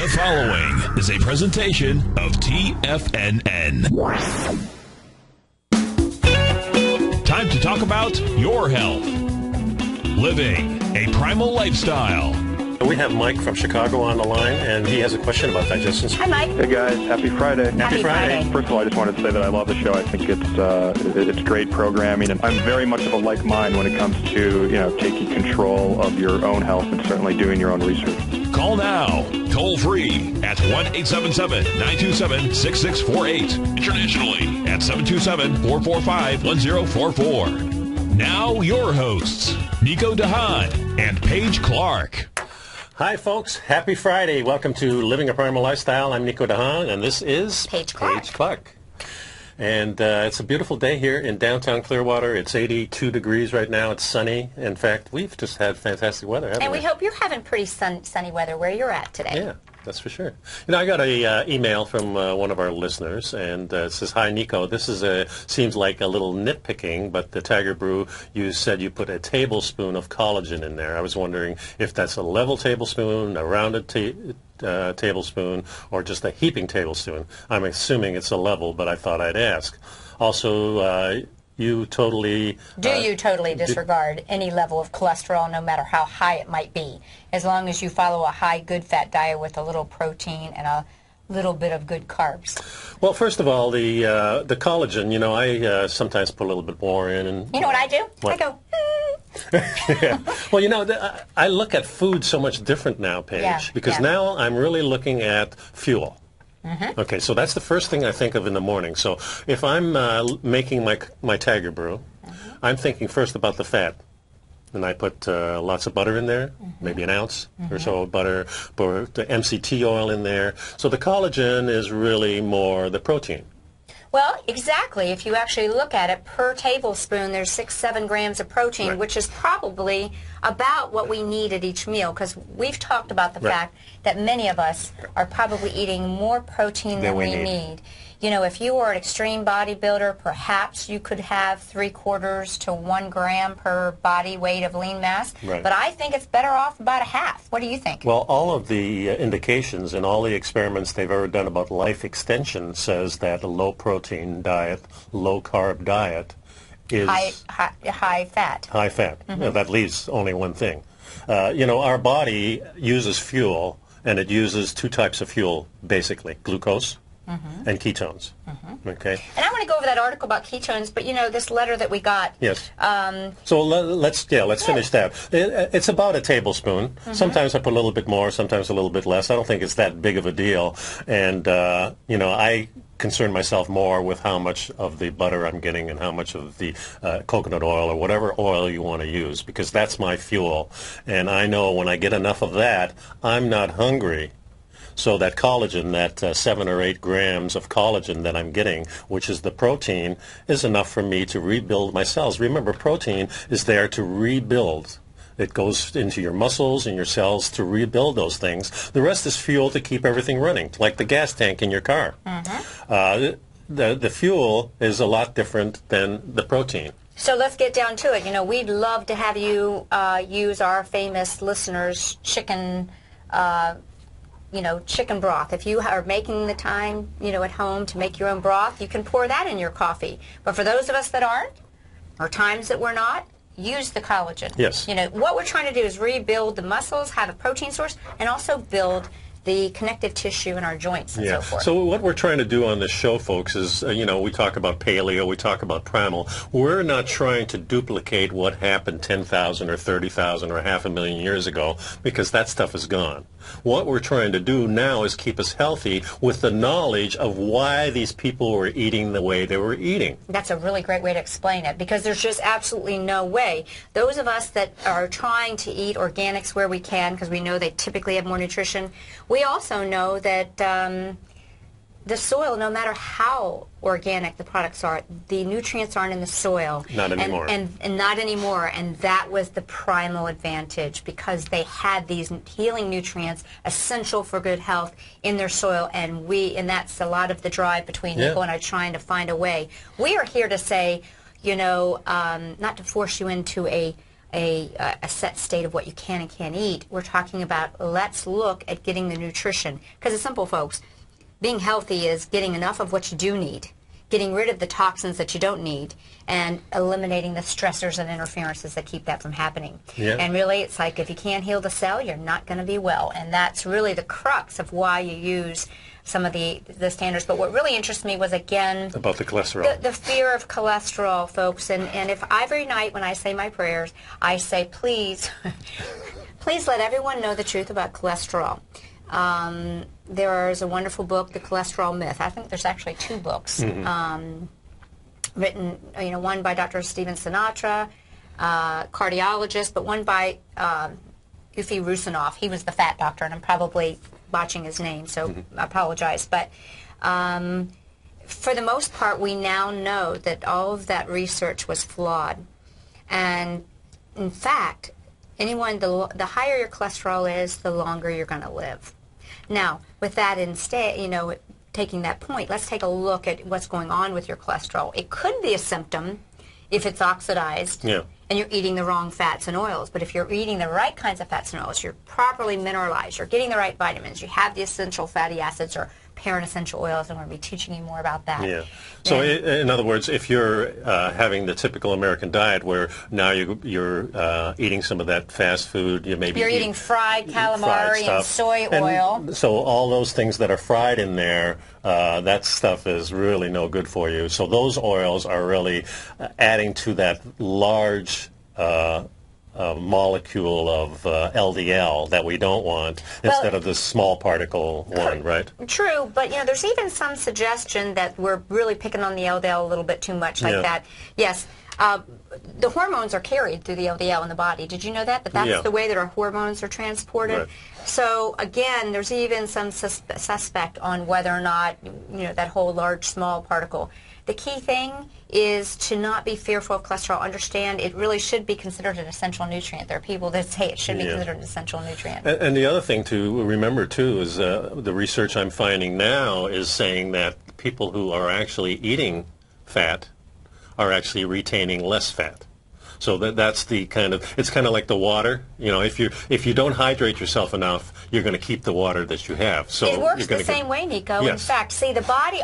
The following is a presentation of TFNN. Time to talk about your health. Living a primal lifestyle. We have Mike from Chicago on the line, and he has a question about digestion. Hi, Mike. Hey, guys. Happy Friday. Happy Friday. First of all, I just wanted to say that I love the show. I think it's great programming, and I'm very much of a like mind when it comes to, taking control of your own health and certainly doing your own research. Call now, toll free at 1-877-927-6648. Internationally at 727-445-1044. Now your hosts, Nico Haan and Paige Clarke. Hi, folks. Happy Friday. Welcome to Living a Primal Lifestyle. I'm Nico Haan, and this is Paige Clarke. And it's a beautiful day here in downtown Clearwater. It's 82 degrees right now. It's sunny. In fact, we've just had fantastic weather, haven't we? And we hope you're having pretty sunny weather where you're at today. Yeah, that's for sure. I got a email from one of our listeners, and it says, "Hi, Nico. This seems like a little nitpicking, but the Tiger Brew, you said you put a tablespoon of collagen in there. I was wondering if that's a level tablespoon, a rounded tablespoon, or just a heaping tablespoon. I'm assuming it's a level, but I thought I'd ask. Also, you totally disregard any level of cholesterol, no matter how high it might be, as long as you follow a high good fat diet with a little protein and a little bit of good carbs." Well, first of all, the collagen, I sometimes put a little bit more in. And you know what I do? What? I go, Yeah. Well, I look at food so much different now, Paige, because now I'm really looking at fuel. Mm-hmm. Okay, so that's the first thing I think of in the morning. So if I'm making my Tiger Brew, I'm thinking first about the fat. And I put lots of butter in there, maybe an ounce or so of butter, put the MCT oil in there. So the collagen is really more the protein. well, exactly. If you actually look at it, per tablespoon, there's 6-7 grams of protein, Right. which is probably about what we need at each meal, because we've talked about the fact that many of us are probably eating more protein than we need. If you were an extreme bodybuilder, perhaps you could have 3/4 to 1 gram per body weight of lean mass. Right. But I think it's better off about a half. What do you think? Well, all of the indications and all the experiments they've ever done about life extension says that a low-protein diet, low-carb diet is high fat. high fat. That leaves only one thing. Our body uses fuel, and it uses two types of fuel, basically, glucose and ketones. Okay. And I want to go over that article about ketones, but this letter that we got. Yes. So let's finish that. It's about a tablespoon. Sometimes I put a little bit more, sometimes a little bit less. I don't think it's that big of a deal. And I concern myself more with how much of the butter I'm getting and how much of the coconut oil or whatever oil you want to use, because that's my fuel. And I know when I get enough of that, I'm not hungry. So that collagen, that 7 or 8 grams of collagen that I'm getting, which is the protein, is enough for me to rebuild my cells. Remember, protein is there to rebuild. It goes into your muscles and your cells to rebuild those things. The rest is fuel to keep everything running, like the gas tank in your car. The fuel is a lot different than the protein. So let's get down to it. We'd love to have you use our famous listeners' chicken chicken broth. If you are making the time, at home to make your own broth, you can pour that in your coffee. But for those of us that aren't, or times that we're not, use the collagen. Yes. What we're trying to do is rebuild the muscles, have a protein source, and also build the connective tissue in our joints and so forth. So what we're trying to do on this show, folks, is, we talk about paleo, we talk about primal. We're not trying to duplicate what happened 10,000 or 30,000 or 500,000 years ago, because that stuff is gone. What we're trying to do now is keep us healthy with the knowledge of why these people were eating the way they were eating. That's a really great way to explain it, because there's just absolutely no way. Those of us that are trying to eat organics where we can, because we know they typically have more nutrition, we also know that the soil, no matter how organic the products are, the nutrients aren't in the soil. Not anymore. And not anymore. And that was the primal advantage, because they had these healing nutrients essential for good health in their soil. And that's a lot of the drive between Nico and I, trying to find a way. We are here to say, not to force you into a a set state of what you can and can't eat. We're talking about let's look at getting the nutrition. Because it's simple, folks. Being healthy is getting enough of what you do need, getting rid of the toxins that you don't need, and eliminating the stressors and interferences that keep that from happening. Yeah. And really, it's like if you can't heal the cell, you're not going to be well. And that's really the crux of why you use some of the standards. But what really interests me was, again, about the cholesterol. The fear of cholesterol, folks. And if every night when I say my prayers, I say, please, please let everyone know the truth about cholesterol. There is a wonderful book, The Cholesterol Myth. I think there's actually 2 books written, one by Dr. Stephen Sinatra, cardiologist, but one by Eufy Rusinoff. He was the fat doctor, and I'm probably botching his name, so I apologize. But for the most part, we now know that all of that research was flawed. And in fact, the higher your cholesterol is, the longer you're going to live. Now, with that instead, taking that point, let's take a look at what's going on with your cholesterol. It could be a symptom if it's oxidized and you're eating the wrong fats and oils. But if you're eating the right kinds of fats and oils, you're properly mineralized, you're getting the right vitamins, you have the essential fatty acids or parent essential oils. I'm going to be teaching you more about that. Yeah. So in other words, if you're having the typical American diet where now you're eating some of that fast food, you're eating fried calamari and soy oil. So all those things that are fried in there, that stuff is really no good for you. So those oils are really adding to that large molecule of LDL that we don't want instead of the small particle one, right? True, but there's even some suggestion that we're really picking on the LDL a little bit too much, like that. Yes, the hormones are carried through the LDL in the body. Did you know that? That's the way that our hormones are transported. Right. So again, there's even some suspect on whether or not that whole large small particle. The key thing is to not be fearful of cholesterol. Understand it really should be considered an essential nutrient. There are people that say it should be considered an essential nutrient. And the other thing to remember, too, is the research I'm finding now is saying that people who are actually eating fat are actually retaining less fat. So that's the it's kind of like the water. If you don't hydrate yourself enough, you're going to keep the water that you have. So it works the same way, Nico. Yes. In fact, see, the body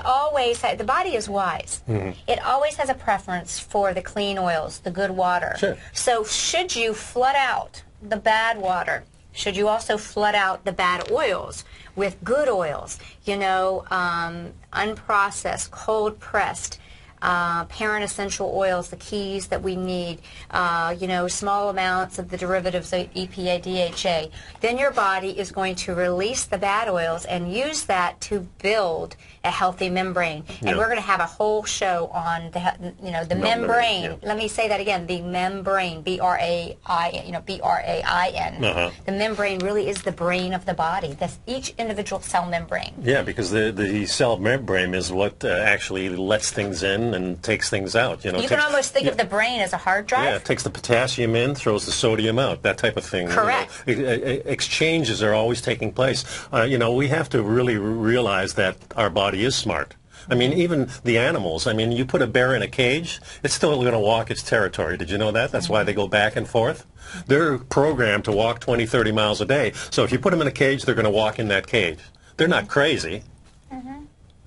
is wise. It always has a preference for the clean oils, the good water. Sure. So should you flood out the bad water, should you also flood out the bad oils with good oils? Unprocessed, cold pressed. Parent essential oils, the keys that we need, small amounts of the derivatives of EPA, DHA, then your body is going to release the bad oils and use that to build a healthy membrane. And we're going to have a whole show on the membrane. Yeah. Let me say that again, the membrane, B-R-A-I-N, B-R-A-I-N. The membrane really is the brain of the body. That's each individual cell membrane. Yeah, because the cell membrane is what actually lets things in and takes things out. You can almost think of the brain as a hard drive. Yeah, it takes the potassium in, throws the sodium out, that type of thing. Correct. Exchanges are always taking place. We have to really realize that our body is smart. I mean, even the animals. I mean, you put a bear in a cage, it's still going to walk its territory. Did you know that? That's why they go back and forth. They're programmed to walk 20, 30 miles a day. So if you put them in a cage, they're going to walk in that cage. They're not crazy.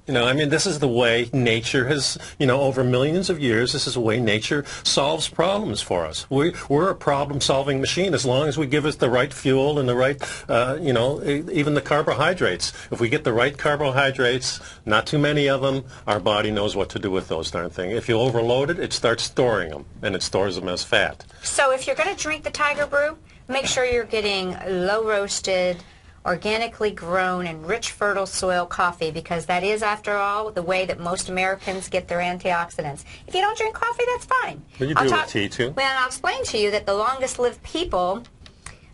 This is the way nature has, over millions of years, this is the way nature solves problems for us. We're a problem-solving machine as long as we give it the right fuel and the right, even the carbohydrates. If we get the right carbohydrates, not too many of them, our body knows what to do with those darn things. If you overload it, it starts storing them, and it stores them as fat. So if you're going to drink the Tiger Brew, make sure you're getting low-roasted, organically grown and rich fertile soil coffee, because that is, after all, the way that most Americans get their antioxidants. If you don't drink coffee, that's fine. But you do with tea, too. Well, I'll explain to you that the longest lived people,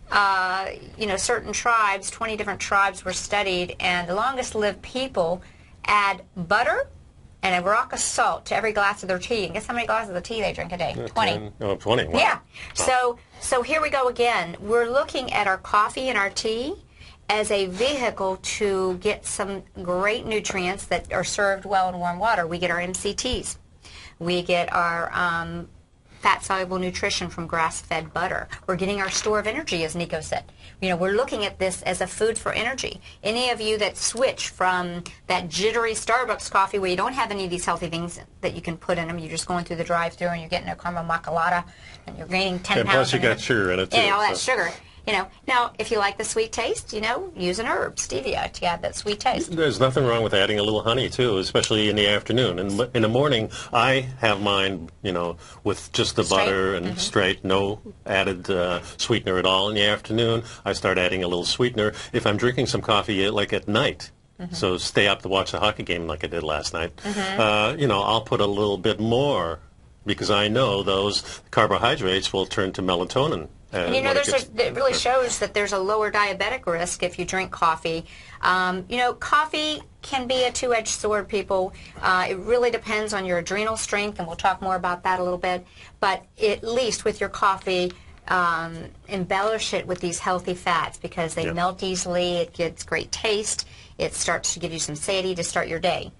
certain tribes, 20 different tribes were studied, and the longest lived people add butter and a rock of salt to every glass of their tea. And guess how many glasses of tea they drink a day? 20. 20. Wow. Yeah. So here we go again. We're looking at our coffee and our tea as a vehicle to get some great nutrients that are served well in warm water. We get our MCTs. We get our fat-soluble nutrition from grass-fed butter. We're getting our store of energy, as Nico said. We're looking at this as a food for energy. Any of you that switch from that jittery Starbucks coffee where you don't have any of these healthy things that you can put in them, you're just going through the drive-thru and you're getting a caramel macchiato and you're gaining 10 and pounds. Plus you got sugar in it, too. Yeah, all that sugar. Now, if you like the sweet taste, use an herb, stevia, to add that sweet taste. There's nothing wrong with adding a little honey, too, especially in the afternoon. And in the morning, I have mine, with just the Straight? butter and straight, no added sweetener at all. In the afternoon, I start adding a little sweetener. If I'm drinking some coffee, like at night, so stay up to watch the hockey game like I did last night, I'll put a little bit more because I know those carbohydrates will turn to melatonin. And it really shows that there's a lower diabetic risk if you drink coffee. Coffee can be a two-edged sword, people. It really depends on your adrenal strength, and we'll talk more about that a little bit. But at least with your coffee, embellish it with these healthy fats because they melt easily. It gets great taste. It starts to give you some satiety to start your day.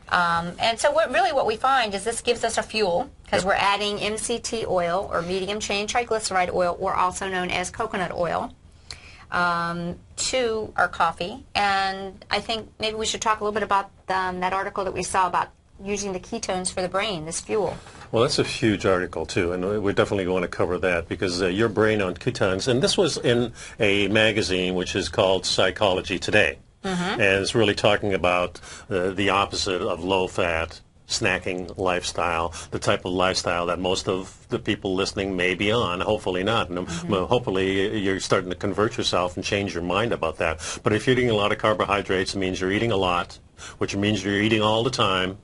And so what we find is this gives us a fuel because we're adding MCT oil or medium chain triglyceride oil, or also known as coconut oil, to our coffee. And I think maybe we should talk a little bit about that article that we saw about using the ketones for the brain, this fuel. Well, that's a huge article, too, and we're definitely going to cover that because your brain on ketones, and this was in a magazine which is called Psychology Today. And it's really talking about the opposite of low-fat snacking lifestyle, the type of lifestyle that most of the people listening may be on, hopefully not. And hopefully you're starting to convert yourself and change your mind about that. But if you're eating a lot of carbohydrates, it means you're eating a lot, which means you're eating all the time.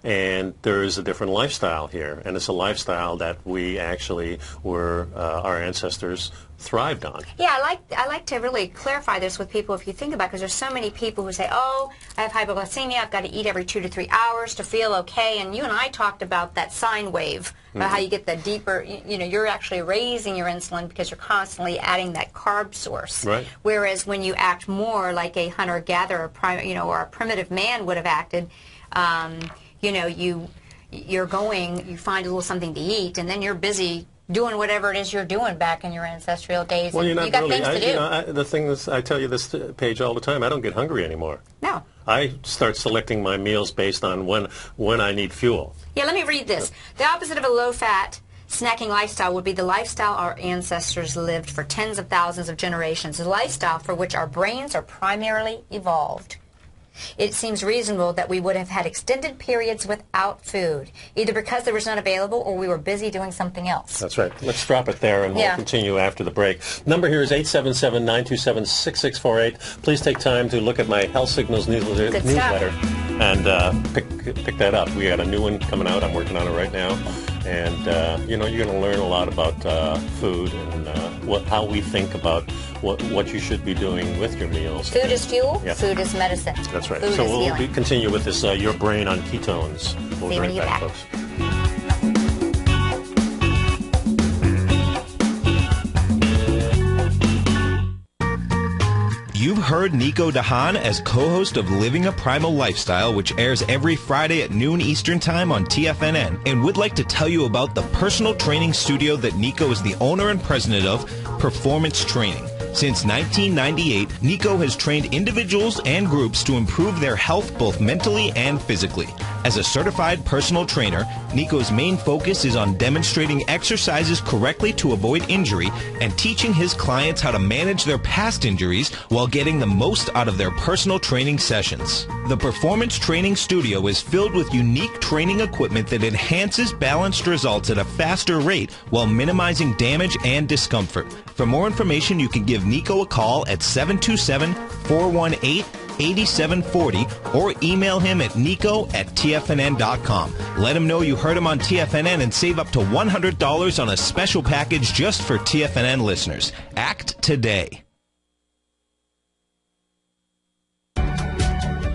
And there is a different lifestyle here, and it's a lifestyle that we actually our ancestors thrived on. Yeah, I like to really clarify this with people if you think about it, because there's so many people who say, oh, I have hypoglycemia, I've got to eat every 2 to 3 hours to feel okay, and you and I talked about that sine wave, about how you get the deeper, you're actually raising your insulin because you're constantly adding that carb source. Right. Whereas when you act more like a hunter-gatherer, or a primitive man would have acted, you find a little something to eat, and then you're busy doing whatever it is you're doing back in your ancestral days. Well, you're not you got really. things to do. The thing is, I tell you this, Paige, all the time. I don't get hungry anymore. No. I start selecting my meals based on when I need fuel. Yeah, let me read this. The opposite of a low-fat snacking lifestyle would be the lifestyle our ancestors lived for tens of thousands of generations, a lifestyle for which our brains are primarily evolved. It seems reasonable that we would have had extended periods without food, either because there was none available or we were busy doing something else. That's right. Let's drop it there, and we'll continue after the break. Number here is 877-927-6648. Please take time to look at my Health Signals newsletter and pick that up. We got a new one coming out. I'm working on it right now. And, you're going to learn a lot about food and how we think about what you should be doing with your meals. Food is fuel. Yep. Food is medicine. That's right. Food so we'll continue with this, your brain on ketones. We'll be right back, folks. You've heard Nico de Haan as co-host of Living a Primal Lifestyle, which airs every Friday at noon Eastern Time on TFNN, and would like to tell you about the personal training studio that Nico is the owner and president of, Performance Training. Since 1998, Nico has trained individuals and groups to improve their health both mentally and physically. As a certified personal trainer, Nico's main focus is on demonstrating exercises correctly to avoid injury and teaching his clients how to manage their past injuries while getting the most out of their personal training sessions. The Performance Training Studio is filled with unique training equipment that enhances balanced results at a faster rate while minimizing damage and discomfort. For more information, you can give Nico a call at 727-418-8740 or email him at nico@tfnn.com. Let him know you heard him on TFNN and save up to $100 on a special package just for TFNN listeners. Act today.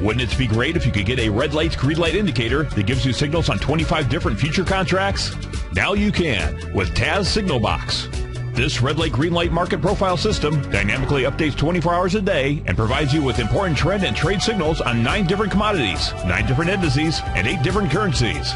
Wouldn't it be great if you could get a red light, green light indicator that gives you signals on 25 different future contracts? Now you can with Taz Signal Box. This red light, green light market profile system dynamically updates 24 hours a day and provides you with important trend and trade signals on 9 different commodities, 9 different indices, and 8 different currencies.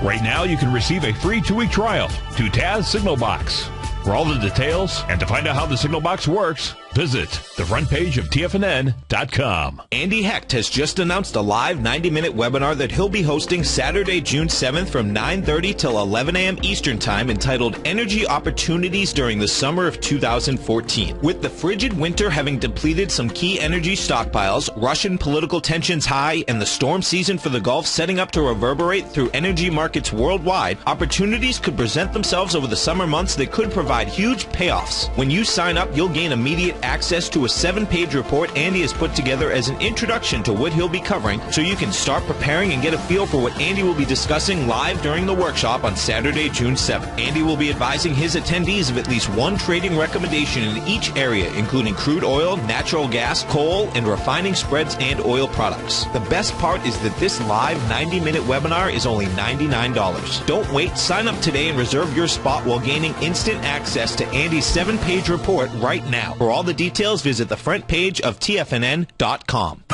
Right now, you can receive a free 2-week trial to Taz Signal Box. For all the details and to find out how the Signal Box works, visit the front page of TFNN.com. Andy Hecht has just announced a live 90-minute webinar that he'll be hosting Saturday, June 7th from 9:30 till 11 a.m. Eastern Time, entitled Energy Opportunities During the Summer of 2014. With the frigid winter having depleted some key energy stockpiles, Russian political tensions high, and the storm season for the Gulf setting up to reverberate through energy markets worldwide, opportunities could present themselves over the summer months that could provide huge payoffs. When you sign up, you'll gain immediate access to a 7-page report Andy has put together as an introduction to what he'll be covering, so you can start preparing and get a feel for what Andy will be discussing live during the workshop on Saturday, June 7th. Andy will be advising his attendees of at least one trading recommendation in each area, including crude oil, natural gas, coal, and refining spreads and oil products. The best part is that this live 90-minute webinar is only $99. Don't wait. Sign up today and reserve your spot while gaining instant access to Andy's 7-page report right now. For all the details, visit the front page of TFNN.com.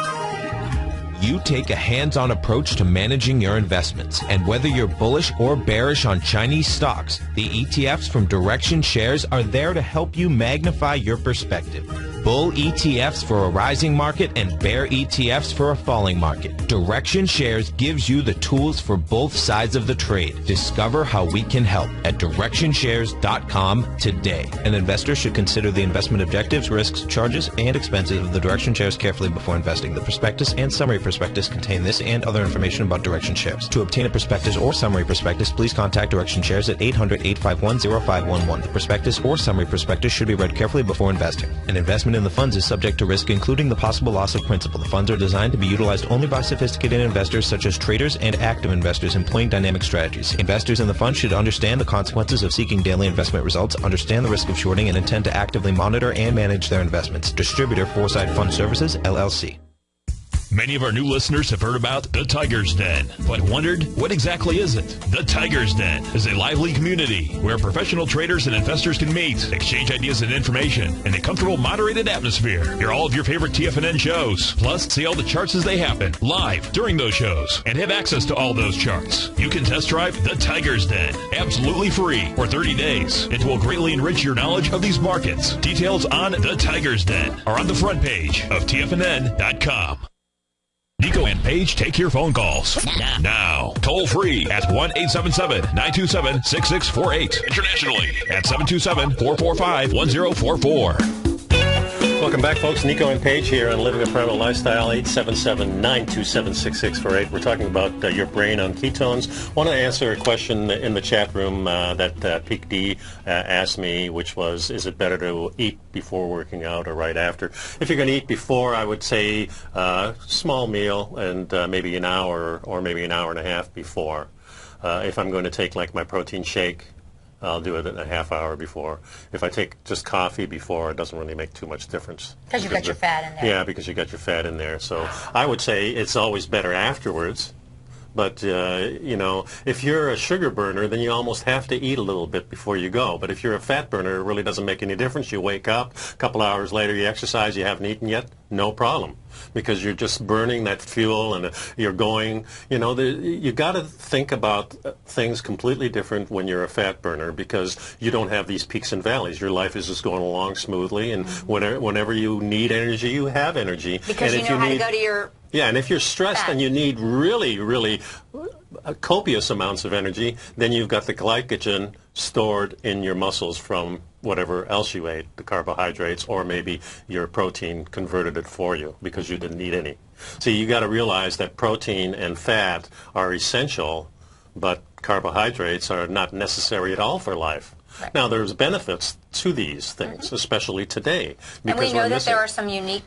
You take a hands-on approach to managing your investments, and whether you're bullish or bearish on Chinese stocks, the ETFs from Direction Shares are there to help you magnify your perspective. Bull ETFs for a rising market and bear ETFs for a falling market. Direction Shares gives you the tools for both sides of the trade. Discover how we can help at DirectionShares.com today. An investor should consider the investment objectives, risks, charges, and expenses of the Direction Shares carefully before investing. The prospectus and summary prospectus contain this and other information about Direction Shares. To obtain a prospectus or summary prospectus, please contact Direction Shares at 800-851-0511. The prospectus or summary prospectus should be read carefully before investing. An investment in the funds is subject to risk, including the possible loss of principal. The funds are designed to be utilized only by sophisticated investors such as traders and active investors employing dynamic strategies. Investors in the fund should understand the consequences of seeking daily investment results, understand the risk of shorting, and intend to actively monitor and manage their investments. Distributor Foresight Fund Services, LLC. Many of our new listeners have heard about the Tiger's Den, but wondered, what exactly is it? The Tiger's Den is a lively community where professional traders and investors can meet, exchange ideas and information in a comfortable, moderated atmosphere. Hear all of your favorite TFNN shows, plus see all the charts as they happen, live during those shows, and have access to all those charts. You can test drive the Tiger's Den, absolutely free, for 30 days. It will greatly enrich your knowledge of these markets. Details on the Tiger's Den are on the front page of TFNN.com. Nico and Paige take your phone calls now. Toll free at 1-877-927-6648. Internationally at 727-445-1044. Welcome back, folks. Nico and Paige here on Living a Primal Lifestyle, 877-927-6648. We're talking about your brain on ketones. Want to answer a question in the chat room that Peak D asked me, which was, is it better to eat before working out or right after? If you're going to eat before, I would say small meal and maybe an hour or maybe an hour and a half before. If I'm going to take like my protein shake, I'll do it in a half hour before. If I take just coffee before, it doesn't really make too much difference. Because you've got your fat in there. Yeah, because you got your fat in there. So I would say it's always better afterwards. But, you know, if you're a sugar burner, then you almost have to eat a little bit before you go. But if you're a fat burner, it really doesn't make any difference. You wake up, a couple hours later, you exercise, you haven't eaten yet, no problem. Because you're just burning that fuel and you're going, you know, you got to think about things completely different when you're a fat burner because you don't have these peaks and valleys. Your life is just going along smoothly, and whenever you need energy, you have energy. Because and you know how to go to your... Yeah, and if you're stressed and you need really, really copious amounts of energy, then you've got the glycogen stored in your muscles from whatever else you ate, the carbohydrates, or maybe your protein converted it for you because you didn't need any. So you got to realize that protein and fat are essential, but carbohydrates are not necessary at all for life. Right. Now, there's benefits to these things, especially today. And we know that there are some unique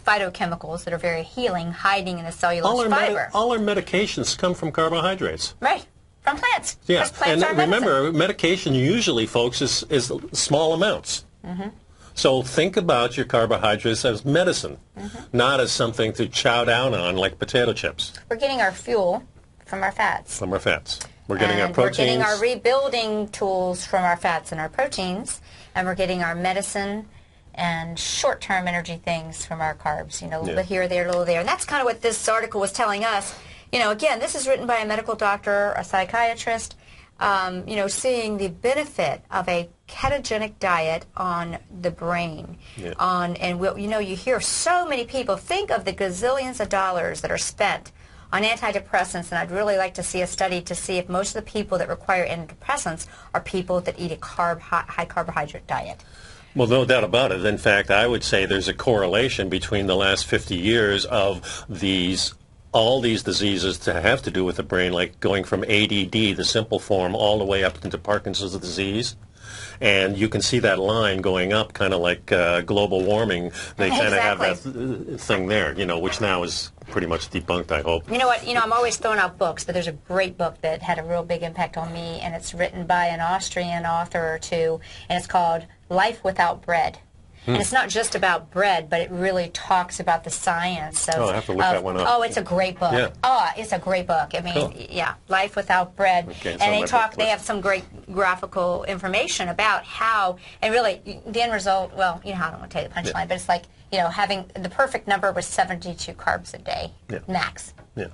phytochemicals that are very healing, hiding in the cellulose fiber. All our medications come from carbohydrates. Right, from plants. Yeah, plants and remember, medication usually, folks, is small amounts. So think about your carbohydrates as medicine, not as something to chow down on like potato chips. We're getting our fuel from our fats. From our fats. We're getting our proteins. We're getting our rebuilding tools from our fats and our proteins, and we're getting our medicine and short-term energy things from our carbs, you know, a little bit here, there, a little there. And that's kind of what this article was telling us. again, this is written by a medical doctor, a psychiatrist, seeing the benefit of a ketogenic diet on the brain. You hear so many people, think of the gazillions of dollars that are spent on antidepressants, and I'd really like to see a study to see if most of the people that require antidepressants are people that eat a high carbohydrate diet. Well, no doubt about it. In fact, I would say there's a correlation between the last 50 years of all these diseases to have to do with the brain, like going from ADD, the simple form, all the way up into Parkinson's disease. And you can see that line going up, kind of like global warming. They kind of have that thing there, which now is pretty much debunked, I hope. You know what? I'm always throwing out books, but there's a great book that had a real big impact on me, and it's written by an Austrian author or two, and it's called Life Without Bread. And it's not just about bread, but it really talks about the science of... I have to look that one up. Oh, it's a great book. Yeah. Oh, it's a great book. I mean, cool. Yeah, Life Without Bread. Okay, and they have some great graphical information about how, and really, the end result, well, I don't want to tell you the punchline, but it's like, having the perfect number was 72 carbs a day, max. Yeah.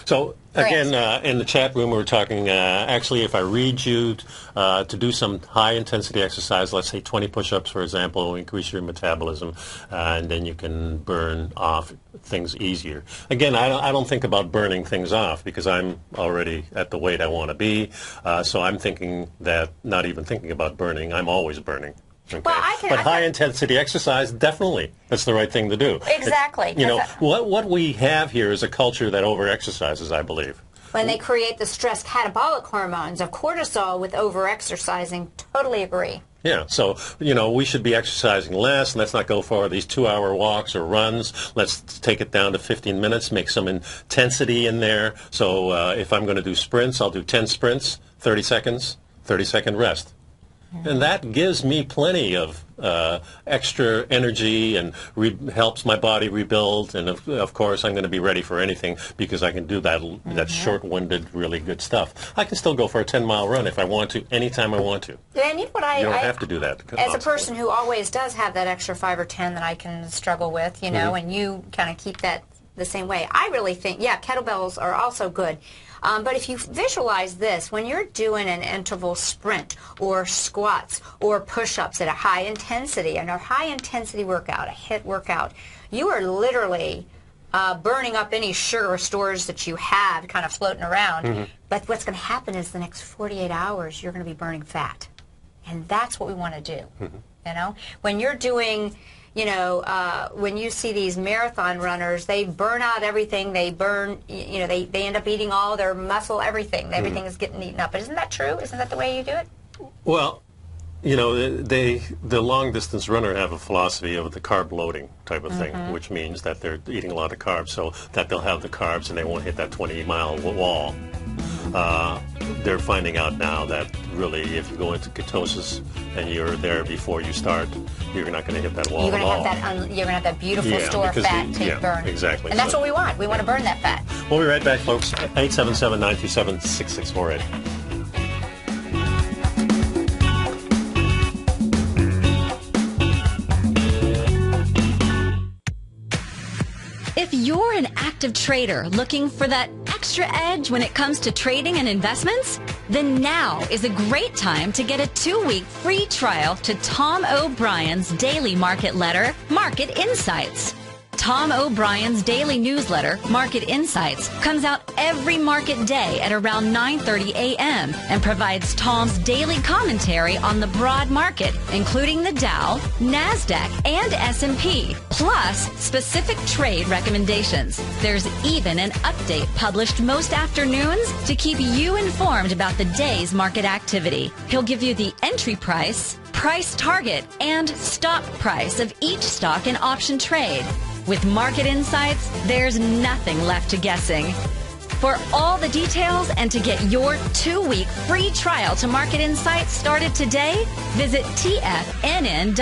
So, again, in the chat room, we were talking, actually, if I read you to do some high-intensity exercise, let's say 20 push-ups, for example, will increase your metabolism, and then you can burn off things easier. Again, I don't think about burning things off because I'm already at the weight I want to be, so I'm not even thinking about burning. I'm always burning. Okay. Well, but high-intensity exercise, definitely, that's the right thing to do. Exactly. What we have here is a culture that over-exercises, I believe. When they create the stress catabolic hormones of cortisol with over-exercising, totally agree. Yeah, so, we should be exercising less. Let's not go for these 2-hour walks or runs. Let's take it down to 15 minutes, make some intensity in there. So if I'm going to do sprints, I'll do 10 sprints, 30 seconds, 30-second rest. And that gives me plenty of extra energy and helps my body rebuild. And, of course, I'm going to be ready for anything because I can do that short-winded, really good stuff. I can still go for a 10-mile run if I want to, anytime I want to. And you know what you don't have to do that. As a person who always does have that extra 5 or 10 that I can struggle with, and you kind of keep that the same way. I really think, kettlebells are also good. But if you visualize this, when you're doing an interval sprint or squats or push-ups at a high intensity, and a high intensity workout, a HIIT workout, you are literally burning up any sugar stores that you have kind of floating around. But what's going to happen is the next 48 hours you're going to be burning fat. And that's what we want to do. When you're doing... when you see these marathon runners, they burn out everything. They burn, they end up eating all their muscle, everything. Everything is getting eaten up. But isn't that true? Isn't that the way you do it? Well, the long-distance runner have a philosophy of the carb loading type of thing, which means that they're eating a lot of carbs so that they'll have the carbs and they won't hit that 20-mile wall. They're finding out now that really if you go into ketosis and you're there before you start, you're not going to hit that wall you're at all. You're going to have that beautiful store of fat to burn. Exactly. And that's what we want. We want to burn that fat. We'll be right back, folks. 877-927-6648. If you're an active trader looking for that extra edge when it comes to trading and investments, then now is a great time to get a 2-week free trial to Tom O'Brien's daily market letter, Market Insights. Tom O'Brien's daily newsletter, Market Insights, comes out every market day at around 9:30 a.m. and provides Tom's daily commentary on the broad market, including the Dow, NASDAQ, and S&P, plus specific trade recommendations. There's even an update published most afternoons to keep you informed about the day's market activity. He'll give you the entry price, price target, and stop price of each stock and option trade. With Market Insights, there's nothing left to guessing. For all the details and to get your 2-week free trial to Market Insights started today, visit TFNN.com.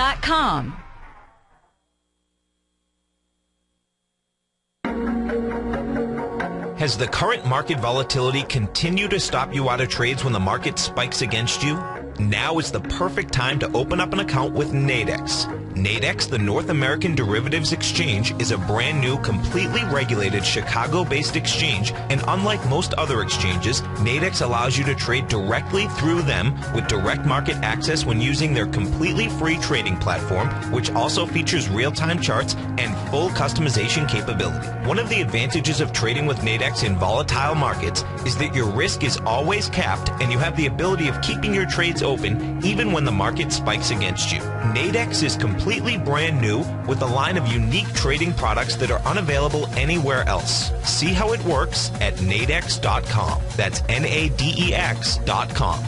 Has the current market volatility continued to stop you out of trades when the market spikes against you? Now is the perfect time to open up an account with Nadex. Nadex, the North American Derivatives Exchange, is a brand new, completely regulated Chicago-based exchange, and unlike most other exchanges, Nadex allows you to trade directly through them with direct market access when using their completely free trading platform, which also features real-time charts and full customization capability. One of the advantages of trading with Nadex in volatile markets is that your risk is always capped and you have the ability of keeping your trades open even when the market spikes against you. Nadex is completely brand new with a line of unique trading products that are unavailable anywhere else. See how it works at nadex.com. That's NADEX.com.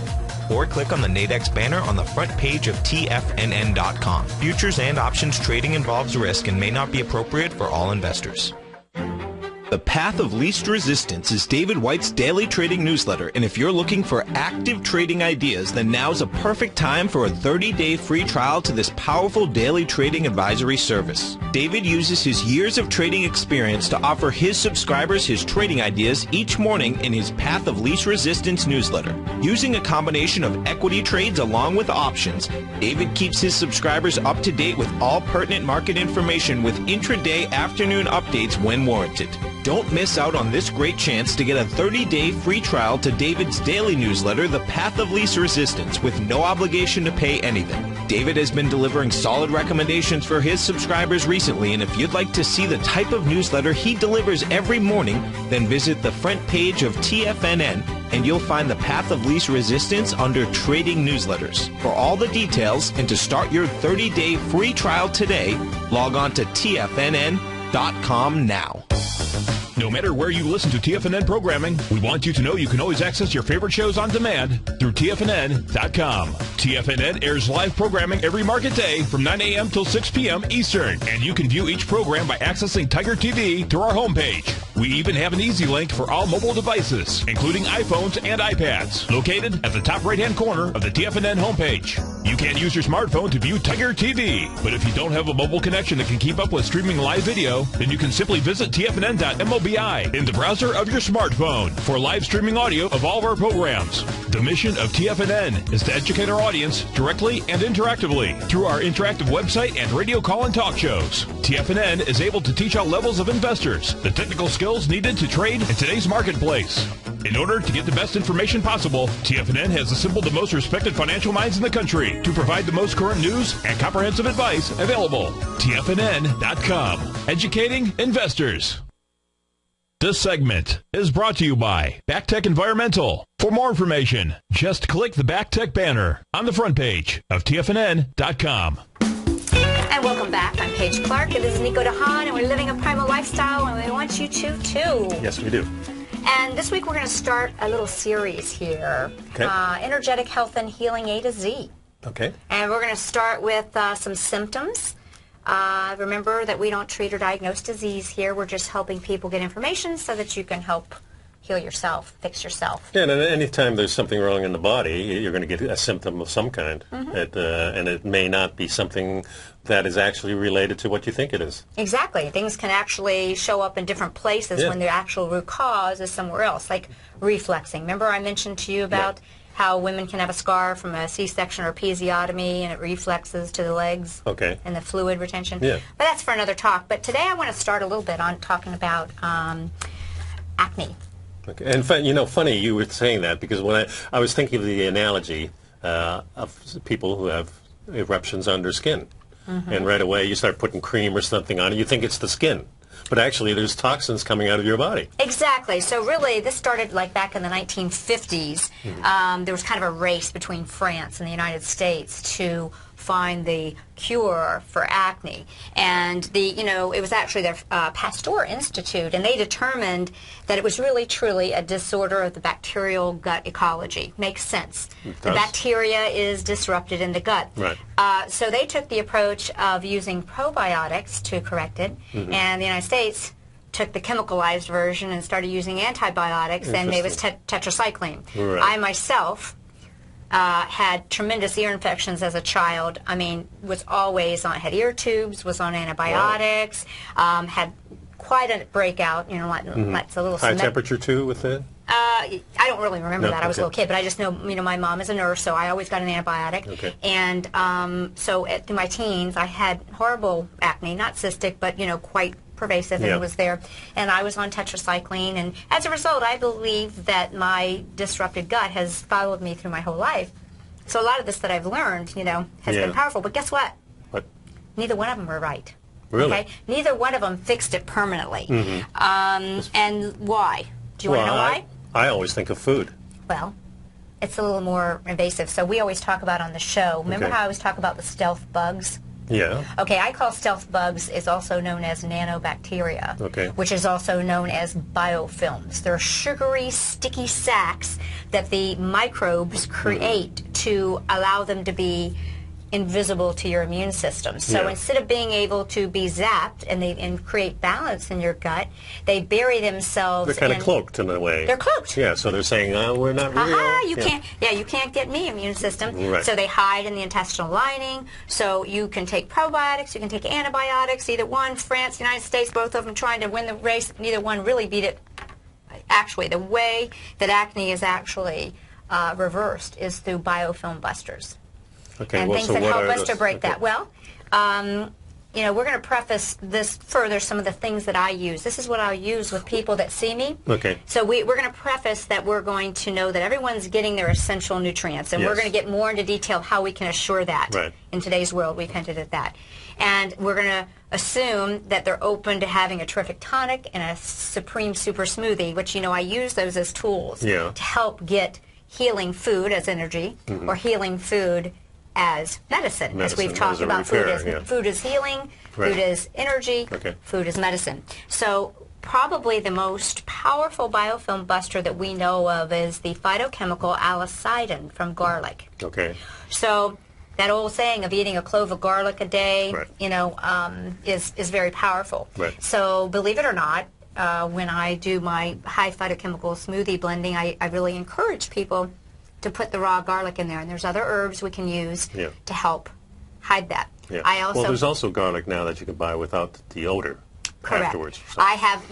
Or click on the Nadex banner on the front page of TFNN.com. Futures and options trading involves risk and may not be appropriate for all investors. The Path of Least Resistance is David White's daily trading newsletter, and if you're looking for active trading ideas, then now's a perfect time for a 30-day free trial to this powerful daily trading advisory service. David uses his years of trading experience to offer his subscribers his trading ideas each morning in his Path of Least Resistance newsletter. Using a combination of equity trades along with options, David keeps his subscribers up to date with all pertinent market information with intraday afternoon updates when warranted. Don't miss out on this great chance to get a 30-day free trial to David's daily newsletter, The Path of Least Resistance, with no obligation to pay anything. David has been delivering solid recommendations for his subscribers recently, and if you'd like to see the type of newsletter he delivers every morning, then visit the front page of TFNN, and you'll find The Path of Least Resistance under Trading Newsletters. For all the details and to start your 30-day free trial today, log on to TFNN.com now. No matter where you listen to TFNN programming, we want you to know you can always access your favorite shows on demand through TFNN.com. TFNN airs live programming every market day from 9 a.m. till 6 p.m. Eastern, and you can view each program by accessing Tiger TV through our homepage. We even have an easy link for all mobile devices, including iPhones and iPads, located at the top right-hand corner of the TFNN homepage. You can use your smartphone to view Tiger TV, but if you don't have a mobile connection that can keep up with streaming live video, then you can simply visit TFNN.mobi in the browser of your smartphone for live streaming audio of all of our programs. The mission of TFNN is to educate our audience directly and interactively through our interactive website and radio call and talk shows. TFNN is able to teach all levels of investors the technical skills needed to trade in today's marketplace. In order to get the best information possible, TFNN has assembled the most respected financial minds in the country to provide the most current news and comprehensive advice available. TFNN.com. Educating investors. This segment is brought to you by BackTech Environmental. For more information, just click the BackTech banner on the front page of TFNN.com. And welcome back. I'm Paige Clarke, and this is Nico Haan, and we're living a primal lifestyle, and we want you to too. Yes, we do. And this week we're going to start a little series here, Okay. Energetic Health and Healing A to Z. Okay. And we're going to start with some symptoms. Remember that we don't treat or diagnose disease here. We're just helping people get information so that you can help heal yourself, fix yourself. Yeah, and any time there's something wrong in the body, you're going to get a symptom of some kind. Mm-hmm. And it may not be something that is actually related to what you think it is. Exactly. Things can actually show up in different places when the actual root cause is somewhere else, like reflexing. Remember I mentioned to you about how women can have a scar from a C-section or episiotomy and it reflexes to the legs and the fluid retention. Yeah. But that's for another talk. But today I want to start a little bit on talking about acne. Okay. And funny you were saying that, because when I was thinking of the analogy of people who have eruptions under skin. Mm-hmm. And right away you start putting cream or something on it, you think it's the skin. But actually there's toxins coming out of your body. Exactly. So really this started like back in the 1950s. Mm-hmm. There was kind of a race between France and the United States to find the cure for acne. And it was actually the Pasteur Institute, and they determined that it was really truly a disorder of the bacterial gut ecology. Makes sense. The bacteria is disrupted in the gut. Right. So they took the approach of using probiotics to correct it, and the United States took the chemicalized version and started using antibiotics, and it was tetracycline. Right. I myself had tremendous ear infections as a child. I mean, was always on, had ear tubes, was on antibiotics, had quite a breakout, that's a little high temperature too with it? I don't really remember No, that. I was a okay. little kid, but I just know, my mom is a nurse, so I always got an antibiotic. Okay. And so through my teens, I had horrible acne, not cystic, but, quite pervasive, and Yeah. it was there. And I was on tetracycline, and as a result, I believe that my disrupted gut has followed me through my whole life. So a lot of this that I've learned, has Yeah. been powerful. But guess what? What? Neither one of them were right. Really? Okay? Neither one of them fixed it permanently. And why? Do you want to know why? I always think of food. Well, it's a little more invasive. So we always talk about on the show, remember Okay. how I always talk about the stealth bugs? Yeah. Okay, I call stealth bugs is also known as nanobacteria, Okay. which is also known as biofilms. They're sugary, sticky sacs that the microbes create to allow them to be invisible to your immune system. So Yeah. instead of being able to be zapped and create balance in your gut, they bury themselves They're kind of in... cloaked in a way. They're cloaked. Yeah, so they're saying, we're not real. You can't. Yeah, you can't get me, immune system. Right. So they hide in the intestinal lining. So you can take probiotics, you can take antibiotics. Either one, France, United States, both of them trying to win the race. Neither one really beat it. Actually, the way that acne is actually reversed is through biofilm busters. Okay, And well, things so that what help are us those? to break Okay. that. Well, we're going to preface this further, some of the things that I use. This is what I'll use with people that see me. Okay. So we're going to preface that we're going to know that everyone's getting their essential nutrients. And we're Yes. going to get more into detail how we can assure that. Right. In today's world, we've hinted at that. And we're going to assume that they're open to having a terrific tonic and a supreme super smoothie, which, I use those as tools Yeah. to help get healing food as energy or healing food as medicine, as Medicine, we've talked as a about. repair, Food yeah. food is healing, Right. food is energy, Okay. food is medicine. So probably the most powerful biofilm buster that we know of is the phytochemical alicidin from garlic. Okay. So that old saying of eating a clove of garlic a day, Right. is very powerful. Right. So believe it or not, when I do my high phytochemical smoothie blending, I really encourage people to put the raw garlic in there. And there's other herbs we can use Yeah. to help hide that. Yeah. I also well, there's also garlic now that you can buy without the odor Correct. afterwards. So- I have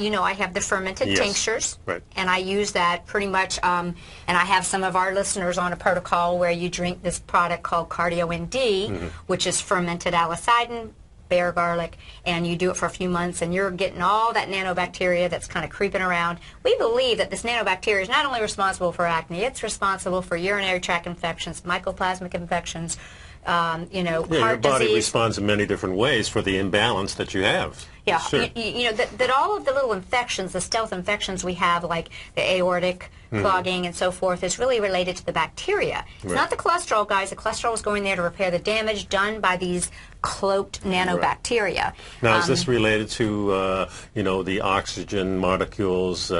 the fermented Yes. tinctures, Right. and I use that pretty much. And I have some of our listeners on a protocol where you drink this product called Cardio ND, which is fermented alicidin, bear garlic, and you do it for a few months, and you're getting all that nanobacteria that's kind of creeping around. We believe that this nanobacteria is not only responsible for acne; it's responsible for urinary tract infections, mycoplasmic infections. yeah, your Heart body disease. responds in many different ways for the imbalance that you have. Yeah, Sure. that all of the little infections, the stealth infections we have, like the aortic clogging and so forth, is really related to the bacteria. It's not the cholesterol, guys. The cholesterol is going there to repair the damage done by these cloaked nanobacteria. Now, is this related to, the oxygen molecules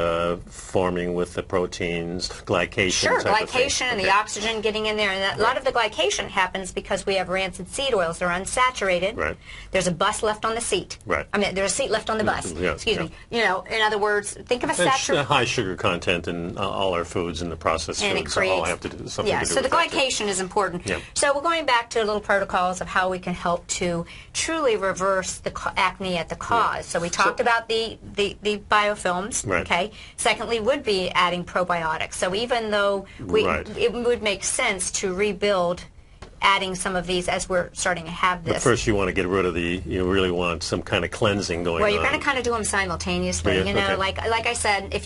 forming with the proteins, glycation Sure, type of thing? glycation and the Okay. oxygen getting in there. And a lot of the glycation happens because we have rancid seed oils. They're unsaturated. Right. There's a bus left on the seat. Right. I mean, there's a seat left on the bus. Yeah, Excuse yeah. me. In other words, think of a And saturated... high sugar content in all our foods and the processed And it foods creates, all have to do something to do so with the that, too. glycation is important. Yeah. So we're going back to little protocols of how we can help to truly reverse the acne at the cause. So we talked about the biofilms. Right. Okay. Secondly, would be adding probiotics. So even though Right. it would make sense to rebuild, adding some of these as we're starting to have this. But first you want to get rid of you really want some kind of cleansing going on. Well, you're going to kind of do them simultaneously. Yeah, okay. Like I said, if